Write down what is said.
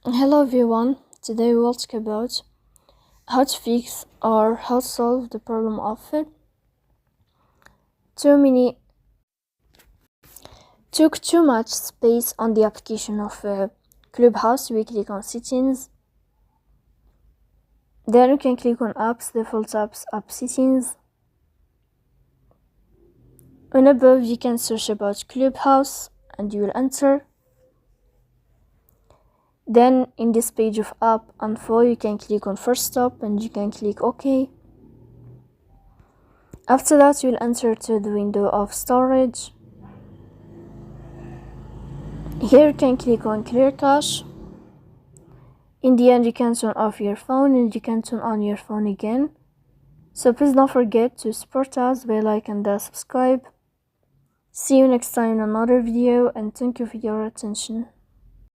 Hello everyone, today we will talk about how to fix or how to solve the problem of took too much space on the application of Clubhouse. We click on settings, then we can click on apps, default apps, app settings. And above you can search about Clubhouse and you will enter. Then in this page of app info you can click on first stop and you can click OK. After that you will enter to the window of storage. Here you can click on clear cache. In the end you can turn off your phone and you can turn on your phone again. So please don't forget to support us by like and subscribe. See you next time in another video and thank you for your attention.